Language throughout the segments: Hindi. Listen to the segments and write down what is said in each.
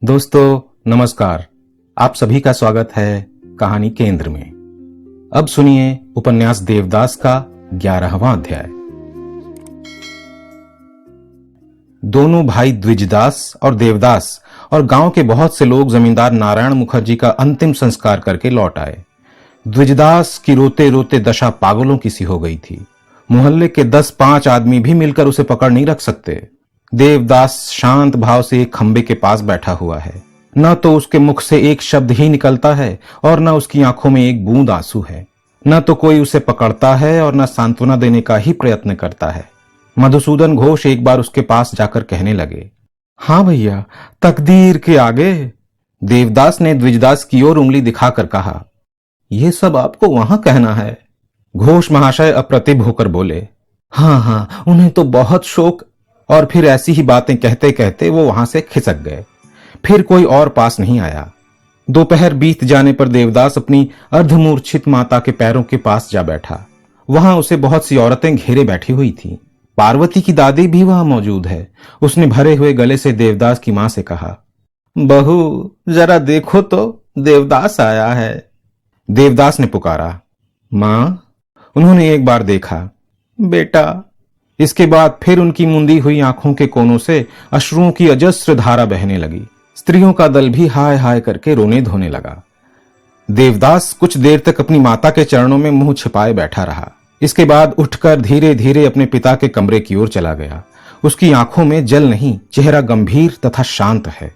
दोस्तों नमस्कार। आप सभी का स्वागत है कहानी केंद्र में। अब सुनिए उपन्यास देवदास का 11वां अध्याय। दोनों भाई द्विजदास और देवदास और गांव के बहुत से लोग जमींदार नारायण मुखर्जी का अंतिम संस्कार करके लौट आए। द्विजदास की रोते रोते दशा पागलों की सी हो गई थी। मोहल्ले के 10-5 आदमी भी मिलकर उसे पकड़ नहीं रख सकते। देवदास शांत भाव से एक खंबे के पास बैठा हुआ है। न तो उसके मुख से एक शब्द ही निकलता है और न उसकी आंखों में एक बूंद आंसू है। न तो कोई उसे पकड़ता है और न सांत्वना देने का ही प्रयत्न करता है। मधुसूदन घोष एक बार उसके पास जाकर कहने लगे, हाँ भैया, तकदीर के आगे। देवदास ने द्विजदास की ओर उंगली दिखाकर कहा, यह सब आपको वहां कहना है? घोष महाशय अप्रतिभ होकर बोले, हाँ, उन्हें तो बहुत शोक। और फिर ऐसी ही बातें कहते कहते वो वहां से खिसक गए। फिर कोई और पास नहीं आया। दोपहर बीत जाने पर देवदास अपनी अर्धमूर्छित माता के पैरों के पास जा बैठा। वहां उसे बहुत सी औरतें घेरे बैठी हुई थीं। पार्वती की दादी भी वहां मौजूद है। उसने भरे हुए गले से देवदास की मां से कहा, बहू जरा देखो तो, देवदास आया है। देवदास ने पुकारा, मां। उन्होंने एक बार देखा, बेटा। इसके बाद फिर उनकी मुंदी हुई आंखों के कोनों से अश्रुओं की अजस्र धारा बहने लगी। स्त्रियों का दल भी हाय हाय करके रोने धोने लगा। देवदास कुछ देर तक अपनी माता के चरणों में मुंह छिपाए बैठा रहा। इसके बाद उठकर धीरे धीरे अपने पिता के कमरे की ओर चला गया। उसकी आंखों में जल नहीं, चेहरा गंभीर तथा शांत है।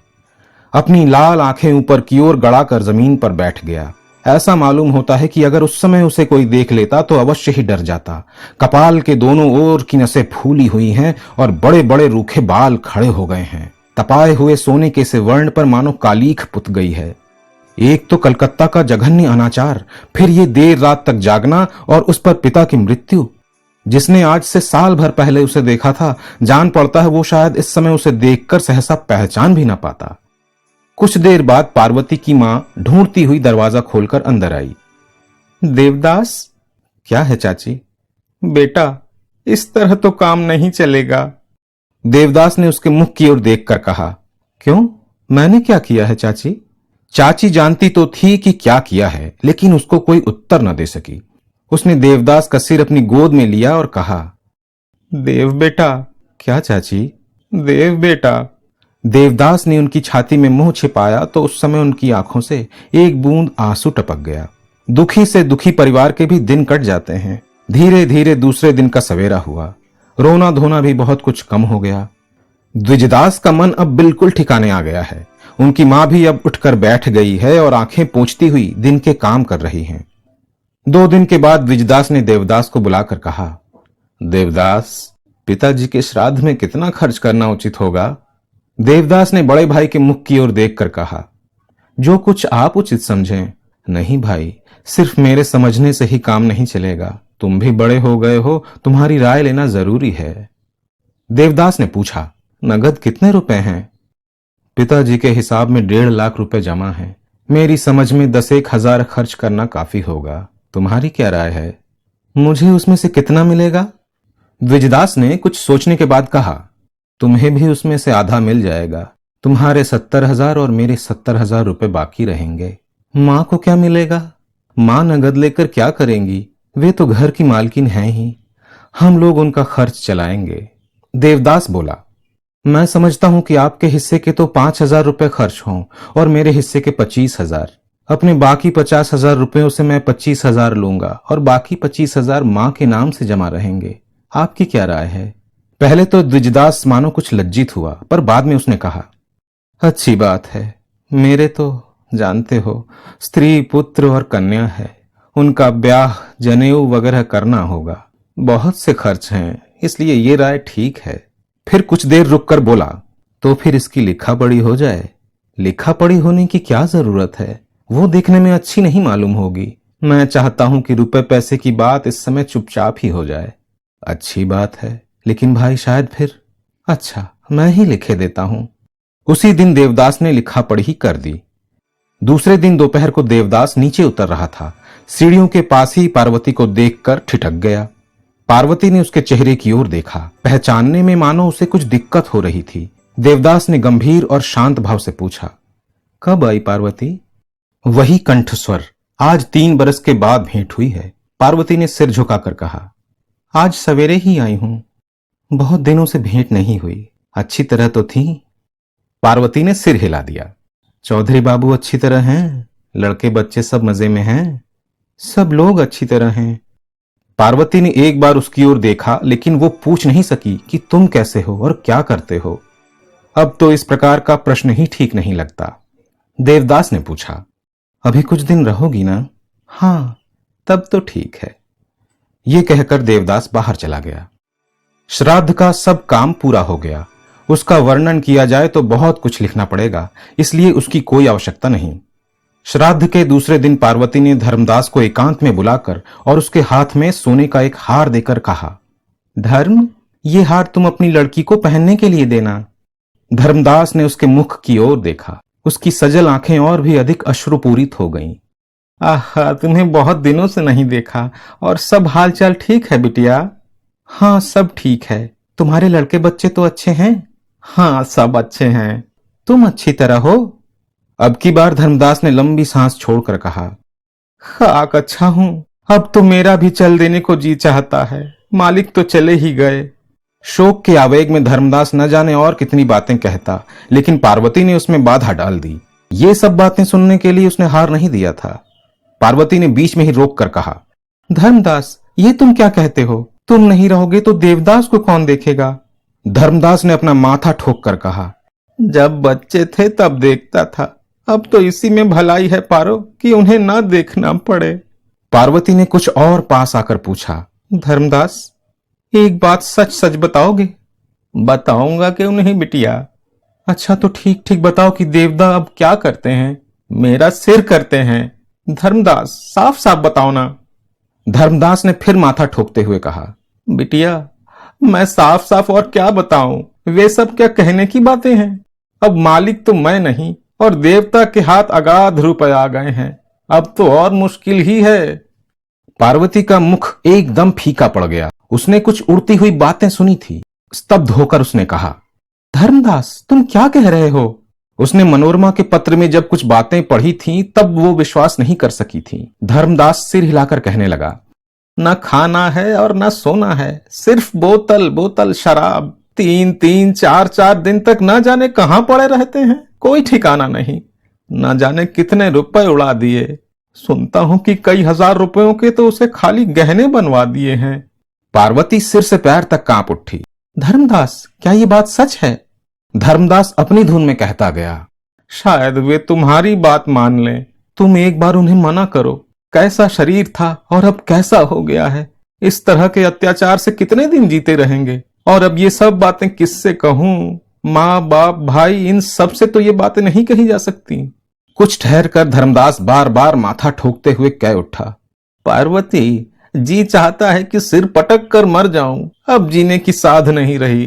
अपनी लाल आंखें ऊपर की ओर गड़ाकर जमीन पर बैठ गया। ऐसा मालूम होता है कि अगर उस समय उसे कोई देख लेता तो अवश्य ही डर जाता। कपाल के दोनों ओर की नसें फूली हुई हैं और बड़े बड़े रूखे बाल खड़े हो गए हैं। तपाए हुए सोने के से वर्ण पर मानो कालीख पुत गई है। एक तो कलकत्ता का जघन्य अनाचार, फिर ये देर रात तक जागना और उस पर पिता की मृत्यु। जिसने आज से साल भर पहले उसे देखा था, जान पड़ता है वो शायद इस समय उसे देखकर सहसा पहचान भी ना पाता। कुछ देर बाद पार्वती की मां ढूंढती हुई दरवाजा खोलकर अंदर आई। देवदास। क्या है चाची? बेटा, इस तरह तो काम नहीं चलेगा। देवदास ने उसके मुख की ओर देखकर कहा, क्यों, मैंने क्या किया है चाची? चाची जानती तो थी कि क्या किया है, लेकिन उसको कोई उत्तर न दे सकी। उसने देवदास का सिर अपनी गोद में लिया और कहा, देव बेटा। क्या चाची? देव बेटा। देवदास ने उनकी छाती में मुंह छिपाया तो उस समय उनकी आंखों से एक बूंद आंसू टपक गया। दुखी से दुखी परिवार के भी दिन कट जाते हैं। धीरे धीरे दूसरे दिन का सवेरा हुआ। रोना धोना भी बहुत कुछ कम हो गया। द्विजदास का मन अब बिल्कुल ठिकाने आ गया है। उनकी मां भी अब उठकर बैठ गई है और आंखें पोंछती हुई दिन के काम कर रही हैं। 2 दिन के बाद द्विजदास ने देवदास को बुलाकर कहा, देवदास, पिताजी के श्राद्ध में कितना खर्च करना उचित होगा? देवदास ने बड़े भाई के मुख की ओर देखकर कहा, जो कुछ आप उचित समझें। नहीं भाई, सिर्फ मेरे समझने से ही काम नहीं चलेगा। तुम भी बड़े हो गए हो, तुम्हारी राय लेना जरूरी है। देवदास ने पूछा, नगद कितने रुपए हैं? पिताजी के हिसाब में 1.5 लाख रुपए जमा है। मेरी समझ में 10-1 हजार खर्च करना काफी होगा। तुम्हारी क्या राय है? मुझे उसमें से कितना मिलेगा? द्विजदास ने कुछ सोचने के बाद कहा, तुम्हें भी उसमें से आधा मिल जाएगा। तुम्हारे 70,000 और मेरे 70,000 रुपए बाकी रहेंगे। मां को क्या मिलेगा? मां नगद लेकर क्या करेंगी? वे तो घर की मालकिन हैं ही। हम लोग उनका खर्च चलाएंगे। देवदास बोला, मैं समझता हूं कि आपके हिस्से के तो 5,000 रुपए खर्च हों और मेरे हिस्से के 25,000। अपने बाकी 50,000 रुपयों से मैं 25,000 लूंगा और बाकी 25,000 मां के नाम से जमा रहेंगे। आपकी क्या राय है? पहले तो द्विजदास मानो कुछ लज्जित हुआ, पर बाद में उसने कहा, अच्छी बात है। मेरे तो जानते हो, स्त्री पुत्र और कन्या है। उनका ब्याह जनेऊ वगैरह करना होगा। बहुत से खर्च हैं, इसलिए ये राय ठीक है। फिर कुछ देर रुककर बोला, तो फिर इसकी लिखा पढ़ी हो जाए। लिखा पढ़ी होने की क्या जरूरत है? वो देखने में अच्छी नहीं मालूम होगी। मैं चाहता हूं कि रुपए पैसे की बात इस समय चुपचाप ही हो जाए। अच्छी बात है, लेकिन भाई शायद फिर। अच्छा, मैं ही लिखे देता हूं। उसी दिन देवदास ने लिखा पढ़ी कर दी। दूसरे दिन दोपहर को देवदास नीचे उतर रहा था। सीढ़ियों के पास ही पार्वती को देखकर ठिठक गया। पार्वती ने उसके चेहरे की ओर देखा। पहचानने में मानो उसे कुछ दिक्कत हो रही थी। देवदास ने गंभीर और शांत भाव से पूछा, कब आई पार्वती? वही कंठस्वर। आज 3 बरस के बाद भेंट हुई है। पार्वती ने सिर झुकाकर कहा। आज सवेरे ही आई हूं। बहुत दिनों से भेंट नहीं हुई। अच्छी तरह तो थी? पार्वती ने सिर हिला दिया। चौधरी बाबू अच्छी तरह हैं? लड़के बच्चे सब मजे में हैं? सब लोग अच्छी तरह हैं। पार्वती ने एक बार उसकी ओर देखा, लेकिन वो पूछ नहीं सकी कि तुम कैसे हो और क्या करते हो। अब तो इस प्रकार का प्रश्न ही ठीक नहीं लगता। देवदास ने पूछा, अभी कुछ दिन रहोगी ना? हाँ, तब तो ठीक है। ये कहकर देवदास बाहर चला गया। श्राद्ध का सब काम पूरा हो गया। उसका वर्णन किया जाए तो बहुत कुछ लिखना पड़ेगा, इसलिए उसकी कोई आवश्यकता नहीं। श्राद्ध के दूसरे दिन पार्वती ने धर्मदास को एकांत में बुलाकर और उसके हाथ में सोने का एक हार देकर कहा, धर्म, ये हार तुम अपनी लड़की को पहनने के लिए देना। धर्मदास ने उसके मुख की ओर देखा। उसकी सजल आंखें और भी अधिक अश्रुपूरित हो गईं। आहा, तुम्हें बहुत दिनों से नहीं देखा। और सब हालचाल ठीक है बिटिया? हाँ, सब ठीक है। तुम्हारे लड़के बच्चे तो अच्छे हैं? हाँ, सब अच्छे हैं। तुम अच्छी तरह हो? अब की बार धर्मदास ने लंबी सांस छोड़कर कहा, खाक अच्छा हूं। अब तो मेरा भी चल देने को जी चाहता है। मालिक तो चले ही गए। शोक के आवेग में धर्मदास न जाने और कितनी बातें कहता, लेकिन पार्वती ने उसमें बाधा डाल दी। ये सब बातें सुनने के लिए उसने हार नहीं दिया था। पार्वती ने बीच में ही रोक कर कहा, धर्मदास, ये तुम क्या कहते हो? तुम नहीं रहोगे तो देवदास को कौन देखेगा? धर्मदास ने अपना माथा ठोक कर कहा, जब बच्चे थे तब देखता था। अब तो इसी में भलाई है पारो कि उन्हें ना देखना पड़े। पार्वती ने कुछ और पास आकर पूछा, धर्मदास, एक बात सच सच बताओगे? बताऊंगा क्यों नहीं बिटिया। अच्छा तो ठीक ठीक बताओ कि देवदा अब क्या करते हैं? मेरा सिर करते हैं। धर्मदास, साफ साफ बताओ ना। धर्मदास ने फिर माथा ठोकते हुए कहा, बिटिया, मैं साफ साफ और क्या बताऊं? वे सब क्या कहने की बातें हैं? अब मालिक तो मैं नहीं और देवता के हाथ अगाध रुपए आ गए हैं। अब तो और मुश्किल ही है। पार्वती का मुख एकदम फीका पड़ गया। उसने कुछ उड़ती हुई बातें सुनी थी। स्तब्ध होकर उसने कहा, धर्मदास, तुम क्या कह रहे हो? उसने मनोरमा के पत्र में जब कुछ बातें पढ़ी थीं, तब वो विश्वास नहीं कर सकी थी। धर्मदास सिर हिलाकर कहने लगा, न खाना है और न सोना है, सिर्फ बोतल बोतल शराब। 3-3, 4-4 दिन तक न जाने कहां पड़े रहते हैं। कोई ठिकाना नहीं। न जाने कितने रुपए उड़ा दिए। सुनता हूं कि कई हजार रुपयों के तो उसे खाली गहने बनवा दिए हैं। पार्वती सिर से पैर तक कांप उठी। धर्मदास, क्या ये बात सच है? धर्मदास अपनी धुन में कहता गया, शायद वे तुम्हारी बात मान लें। तुम एक बार उन्हें मना करो। कैसा शरीर था और अब कैसा हो गया है। इस तरह के अत्याचार से कितने दिन जीते रहेंगे? और अब ये सब बातें किससे कहूं? माँ बाप भाई, इन सब से तो ये बातें नहीं कही जा सकती। कुछ ठहर कर धर्मदास बार बार माथा ठोकते हुए कह उठा, पार्वती, जी चाहता है कि सिर पटक कर मर जाऊं। अब जीने की साध नहीं रही।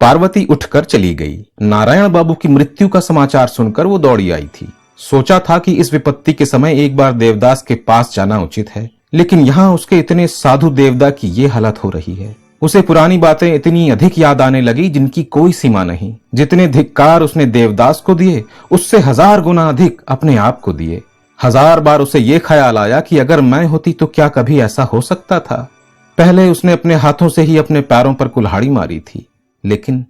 पार्वती उठकर चली गई। नारायण बाबू की मृत्यु का समाचार सुनकर वो दौड़ी आई थी। सोचा था कि इस विपत्ति के समय एक बार देवदास के पास जाना उचित है, लेकिन यहाँ उसके इतने साधु देवदा की ये हालत हो रही है। उसे पुरानी बातें इतनी अधिक याद आने लगी जिनकी कोई सीमा नहीं। जितने धिक्कार उसने देवदास को दिए, उससे 1000 गुना अधिक अपने आप को दिए। 1000 बार उसे ये ख्याल आया कि अगर मैं होती तो क्या कभी ऐसा हो सकता था। पहले उसने अपने हाथों से ही अपने पैरों पर कुल्हाड़ी मारी थी, लेकिन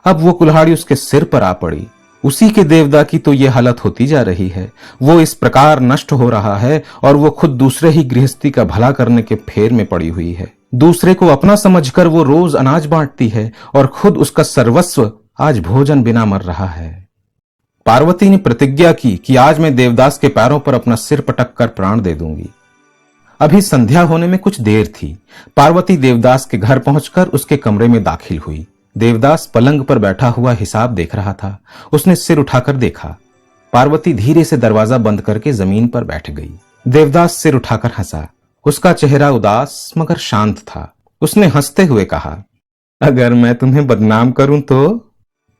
अब वो कुल्हाड़ी उसके सिर पर आ पड़ी। उसी के देवदा की तो ये हालत होती जा रही है। वो इस प्रकार नष्ट हो रहा है और वो खुद दूसरे ही गृहस्थी का भला करने के फेर में पड़ी हुई है। दूसरे को अपना समझकर वो रोज अनाज बांटती है और खुद उसका सर्वस्व आज भोजन बिना मर रहा है। पार्वती ने प्रतिज्ञा की कि आज मैं देवदास के पैरों पर अपना सिर पटक कर प्राण दे दूंगी। अभी संध्या होने में कुछ देर थी। पार्वती देवदास के घर पहुंचकर उसके कमरे में दाखिल हुई। देवदास पलंग पर बैठा हुआ हिसाब देख रहा था। उसने सिर उठाकर देखा। पार्वती धीरे से दरवाजा बंद करके जमीन पर बैठ गई। देवदास सिर उठाकर हंसा। उसका चेहरा उदास मगर शांत था। उसने हंसते हुए कहा, अगर मैं तुम्हें बदनाम करूं तो?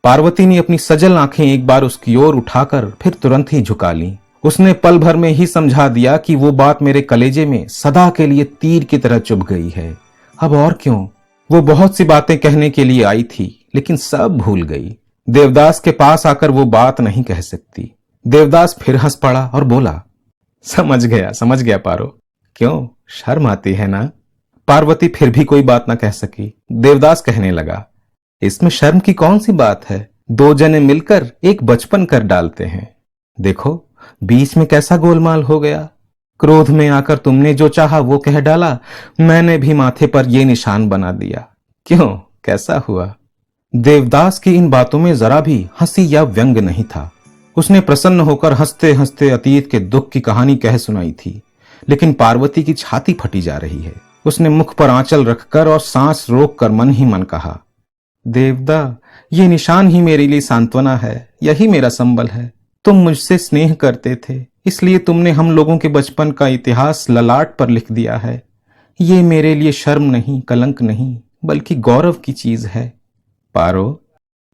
पार्वती ने अपनी सजल आंखें एक बार उसकी ओर उठाकर फिर तुरंत ही झुका ली। उसने पल भर में ही समझा दिया कि वो बात मेरे कलेजे में सदा के लिए तीर की तरह चुभ गई है। अब और क्यों? वो बहुत सी बातें कहने के लिए आई थी, लेकिन सब भूल गई। देवदास के पास आकर वो बात नहीं कह सकती। देवदास फिर हंस पड़ा और बोला, समझ गया पारो। क्यों, शर्म आती है ना? पार्वती फिर भी कोई बात ना कह सकी। देवदास कहने लगा, इसमें शर्म की कौन सी बात है? दो जने मिलकर एक बचपन कर डालते हैं। देखो बीच में कैसा गोलमाल हो गया। क्रोध में आकर तुमने जो चाहा वो कह डाला, मैंने भी माथे पर ये निशान बना दिया। क्यों, कैसा हुआ? देवदास की इन बातों में जरा भी हंसी या व्यंग नहीं था। उसने प्रसन्न होकर हंसते हंसते अतीत के दुख की कहानी कह सुनाई थी, लेकिन पार्वती की छाती फटी जा रही है। उसने मुख पर आंचल रखकर और सांस रोक कर मन ही मन कहा, देवदा, ये निशान ही मेरे लिए सांत्वना है, यही मेरा संबल है। तुम मुझसे स्नेह करते थे, इसलिए तुमने हम लोगों के बचपन का इतिहास ललाट पर लिख दिया है। ये मेरे लिए शर्म नहीं, कलंक नहीं, बल्कि गौरव की चीज है। पारो,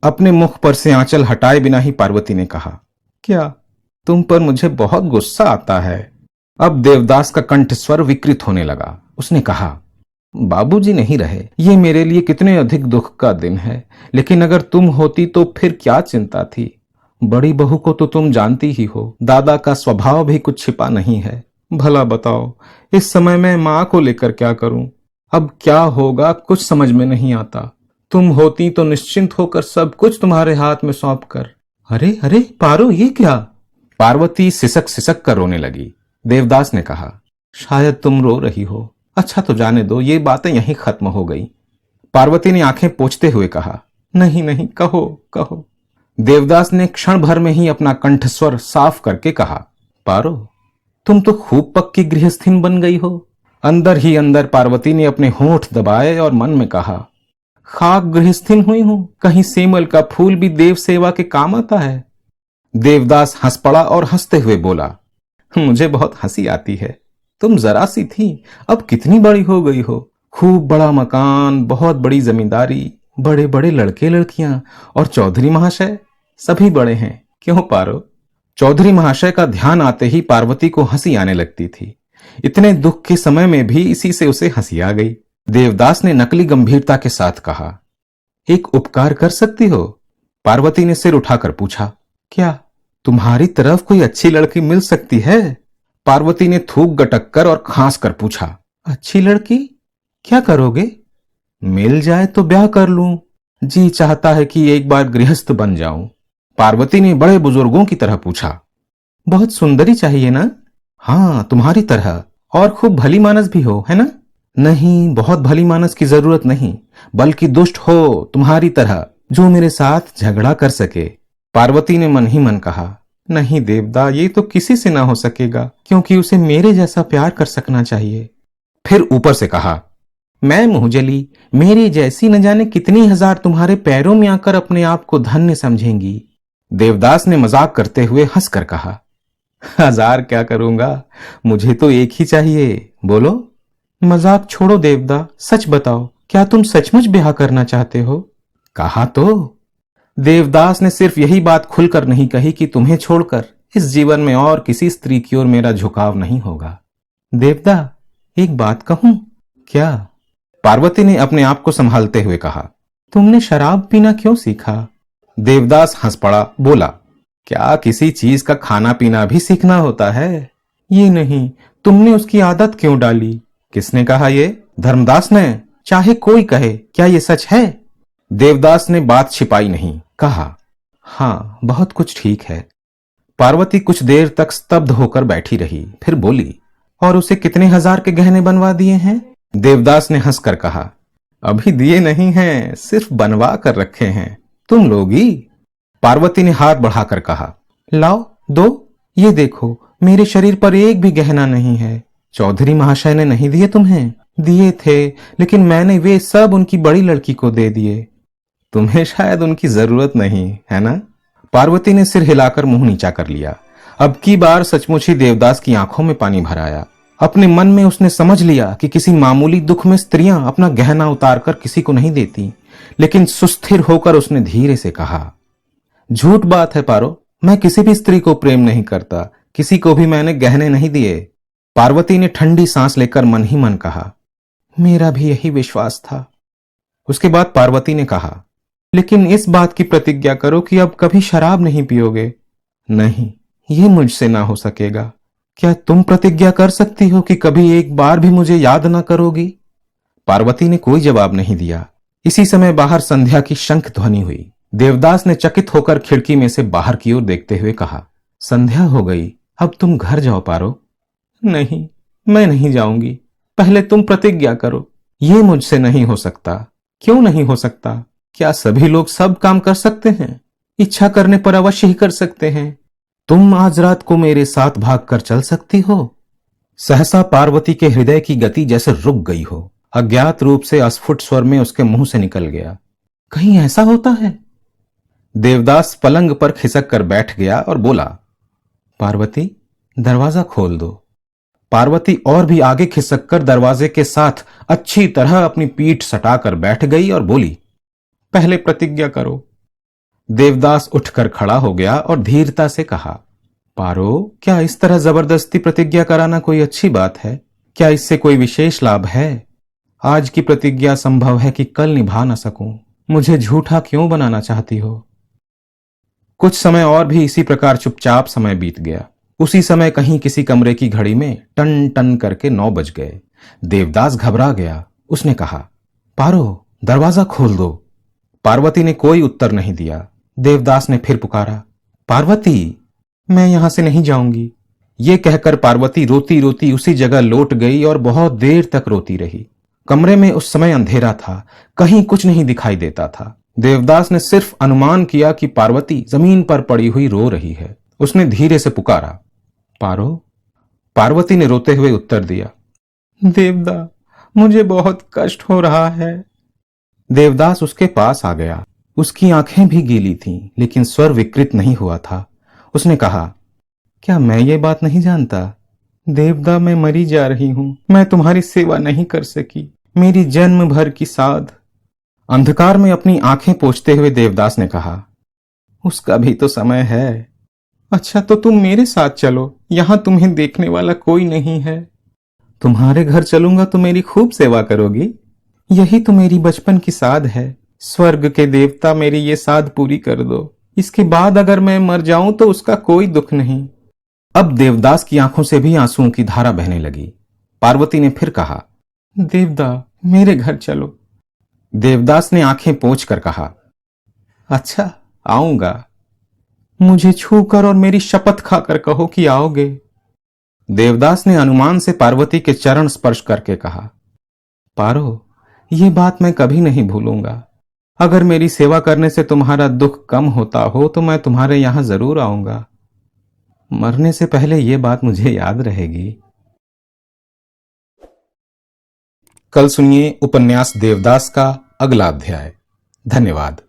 अपने मुख पर से आंचल हटाए बिना ही पार्वती ने कहा, क्या तुम पर मुझे बहुत गुस्सा आता है? अब देवदास का कंठ स्वर विकृत होने लगा। उसने कहा, बाबूजी नहीं रहे, ये मेरे लिए कितने अधिक दुख का दिन है, लेकिन अगर तुम होती तो फिर क्या चिंता थी? बड़ी बहू को तो तुम जानती ही हो, दादा का स्वभाव भी कुछ छिपा नहीं है। भला बताओ, इस समय मैं मां को लेकर क्या करूं? अब क्या होगा कुछ समझ में नहीं आता। तुम होती तो निश्चिंत होकर सब कुछ तुम्हारे हाथ में सौंप कर। अरे अरे पारो, ये क्या? पार्वती सिसक सिसक कर रोने लगी। देवदास ने कहा, शायद तुम रो रही हो। अच्छा तो जाने दो, ये बातें यहीं खत्म हो गई। पार्वती ने आंखें पोंछते हुए कहा, नहीं नहीं, कहो कहो। देवदास ने क्षण भर में ही अपना कंठस्वर साफ करके कहा, पारो, तुम तो खूब पक्की गृहस्थीन बन गई हो। अंदर ही अंदर पार्वती ने अपने होंठ दबाए और मन में कहा, खाक गृहस्थीन हुई हूं, कहीं सेमल का फूल भी देव सेवा के काम आता है। देवदास हंस पड़ा और हंसते हुए बोला, मुझे बहुत हंसी आती है। तुम जरा सी थी, अब कितनी बड़ी हो गई हो। खूब बड़ा मकान, बहुत बड़ी जमींदारी, बड़े बड़े लड़के लड़कियां और चौधरी महाशय, सभी बड़े हैं। क्यों पारो? चौधरी महाशय का ध्यान आते ही पार्वती को हंसी आने लगती थी। इतने दुख के समय में भी इसी से उसे हंसी आ गई। देवदास ने नकली गंभीरता के साथ कहा, एक उपकार कर सकती हो? पार्वती ने सिर उठाकर पूछा, क्या तुम्हारी तरफ कोई अच्छी लड़की मिल सकती है? पार्वती ने थूक गटक कर और खांस कर पूछा, अच्छी लड़की? क्या करोगे? मिल जाए तो ब्याह कर लूं। जी चाहता है कि एक बार गृहस्थ बन जाऊं। पार्वती ने बड़े बुजुर्गों की तरह पूछा, बहुत सुंदरी चाहिए ना? हाँ, तुम्हारी तरह, और खूब भली मानस भी हो, है ना? नहीं, बहुत भली मानस की जरूरत नहीं, बल्कि दुष्ट हो तुम्हारी तरह, जो मेरे साथ झगड़ा कर सके। पार्वती ने मन ही मन कहा, नहीं देवदा, ये तो किसी से ना हो सकेगा, क्योंकि उसे मेरे जैसा प्यार कर सकना चाहिए। फिर ऊपर से कहा, मैं मुंहजली, मेरी जैसी न जाने कितनी हजार तुम्हारे पैरों में आकर अपने आप को धन्य समझेंगी। देवदास ने मजाक करते हुए हंसकर कहा, हजार क्या करूंगा, मुझे तो एक ही चाहिए। बोलो। मजाक छोड़ो देवदा, सच बताओ, क्या तुम सचमुच ब्याह करना चाहते हो? कहा तो। देवदास ने सिर्फ यही बात खुलकर नहीं कही कि तुम्हें छोड़कर इस जीवन में और किसी स्त्री की ओर मेरा झुकाव नहीं होगा। देवदा, एक बात कहूं? क्या? पार्वती ने अपने आप को संभालते हुए कहा, तुमने शराब पीना क्यों सीखा? देवदास हंस पड़ा, बोला, क्या किसी चीज का खाना पीना भी सीखना होता है? ये नहीं, तुमने उसकी आदत क्यों डाली? किसने कहा ये? धर्मदास ने। चाहे कोई कहे, क्या ये सच है? देवदास ने बात छिपाई नहीं, कहा, हाँ, बहुत कुछ ठीक है। पार्वती कुछ देर तक स्तब्ध होकर बैठी रही, फिर बोली, और उसे कितने हजार के गहने बनवा दिए हैं? देवदास ने हंसकर कहा, अभी दिए नहीं हैं, सिर्फ बनवा कर रखे हैं। तुम लोगी? पार्वती ने हाथ बढ़ाकर कहा, लाओ दो, ये देखो, मेरे शरीर पर एक भी गहना नहीं है। चौधरी महाशय ने नहीं दिए तुम्हें? दिए थे, लेकिन मैंने वे सब उनकी बड़ी लड़की को दे दिए। तुम्हें शायद उनकी जरूरत नहीं है ना? पार्वती ने सिर हिलाकर मुंह नीचा कर लिया। अब की बार सचमुच ही देवदास की आंखों में पानी भर आया। अपने मन में उसने समझ लिया कि किसी मामूली दुख में स्त्रियां अपना गहना उतारकर किसी को नहीं देती, लेकिन सुस्थिर होकर उसने धीरे से कहा, झूठ बात है पारो, मैं किसी भी स्त्री को प्रेम नहीं करता, किसी को भी मैंने गहने नहीं दिए। पार्वती ने ठंडी सांस लेकर मन ही मन कहा, मेरा भी यही विश्वास था। उसके बाद पार्वती ने कहा, लेकिन इस बात की प्रतिज्ञा करो कि अब कभी शराब नहीं पियोगे। नहीं, ये मुझसे ना हो सकेगा। क्या तुम प्रतिज्ञा कर सकती हो कि कभी एक बार भी मुझे याद ना करोगी? पार्वती ने कोई जवाब नहीं दिया। इसी समय बाहर संध्या की शंख ध्वनि हुई। देवदास ने चकित होकर खिड़की में से बाहर की ओर देखते हुए कहा, संध्या हो गई, अब तुम घर जाओ पारो। नहीं, मैं नहीं जाऊंगी। पहले तुम प्रतिज्ञा करो। ये मुझसे नहीं हो सकता। क्यों नहीं हो सकता? क्या सभी लोग सब काम कर सकते हैं? इच्छा करने पर अवश्य ही कर सकते हैं। तुम आज रात को मेरे साथ भागकर चल सकती हो? सहसा पार्वती के हृदय की गति जैसे रुक गई हो। अज्ञात रूप से अस्फुट स्वर में उसके मुंह से निकल गया, कहीं ऐसा होता है? देवदास पलंग पर खिसक कर बैठ गया और बोला, पार्वती, दरवाजा खोल दो। पार्वती और भी आगे खिसक कर दरवाजे के साथ अच्छी तरह अपनी पीठ सटाकर बैठ गई और बोली, पहले प्रतिज्ञा करो। देवदास उठकर खड़ा हो गया और धीरता से कहा, पारो, क्या इस तरह जबरदस्ती प्रतिज्ञा कराना कोई अच्छी बात है? क्या इससे कोई विशेष लाभ है? आज की प्रतिज्ञा संभव है कि कल निभा न सकूं। मुझे झूठा क्यों बनाना चाहती हो? कुछ समय और भी इसी प्रकार चुपचाप समय बीत गया। उसी समय कहीं किसी कमरे की घड़ी में टन टन करके 9 बज गए। देवदास घबरा गया। उसने कहा, पारो, दरवाजा खोल दो। पार्वती ने कोई उत्तर नहीं दिया। देवदास ने फिर पुकारा, पार्वती, मैं यहां से नहीं जाऊंगी। ये कहकर पार्वती रोती रोती उसी जगह लौट गई और बहुत देर तक रोती रही। कमरे में उस समय अंधेरा था, कहीं कुछ नहीं दिखाई देता था। देवदास ने सिर्फ अनुमान किया कि पार्वती जमीन पर पड़ी हुई रो रही है। उसने धीरे से पुकारा, पारो। पार्वती ने रोते हुए उत्तर दिया, देवदा, मुझे बहुत कष्ट हो रहा है। देवदास उसके पास आ गया। उसकी आंखें भी गीली थीं, लेकिन स्वर विकृत नहीं हुआ था। उसने कहा, क्या मैं ये बात नहीं जानता? देवदा, मैं मरी जा रही हूं। मैं तुम्हारी सेवा नहीं कर सकी। मेरी जन्म भर की साध। अंधकार में अपनी आंखें पोंछते हुए देवदास ने कहा, उसका भी तो समय है। अच्छा, तो तुम मेरे साथ चलो। यहां तुम्हें देखने वाला कोई नहीं है। तुम्हारे घर चलूंगा तो मेरी खूब सेवा करोगी। यही तो मेरी बचपन की साध है। स्वर्ग के देवता, मेरी ये साध पूरी कर दो। इसके बाद अगर मैं मर जाऊं तो उसका कोई दुख नहीं। अब देवदास की आंखों से भी आंसुओं की धारा बहने लगी। पार्वती ने फिर कहा, देवदा, मेरे घर चलो। देवदास ने आंखें पोंछकर कहा, अच्छा, आऊंगा। मुझे छूकर और मेरी शपथ खाकर कहो कि आओगे। देवदास ने अनुमान से पार्वती के चरण स्पर्श करके कहा, पारो, ये बात मैं कभी नहीं भूलूंगा। अगर मेरी सेवा करने से तुम्हारा दुख कम होता हो तो मैं तुम्हारे यहां जरूर आऊंगा। मरने से पहले ये बात मुझे याद रहेगी। कल सुनिए उपन्यास देवदास का अगला अध्याय। धन्यवाद।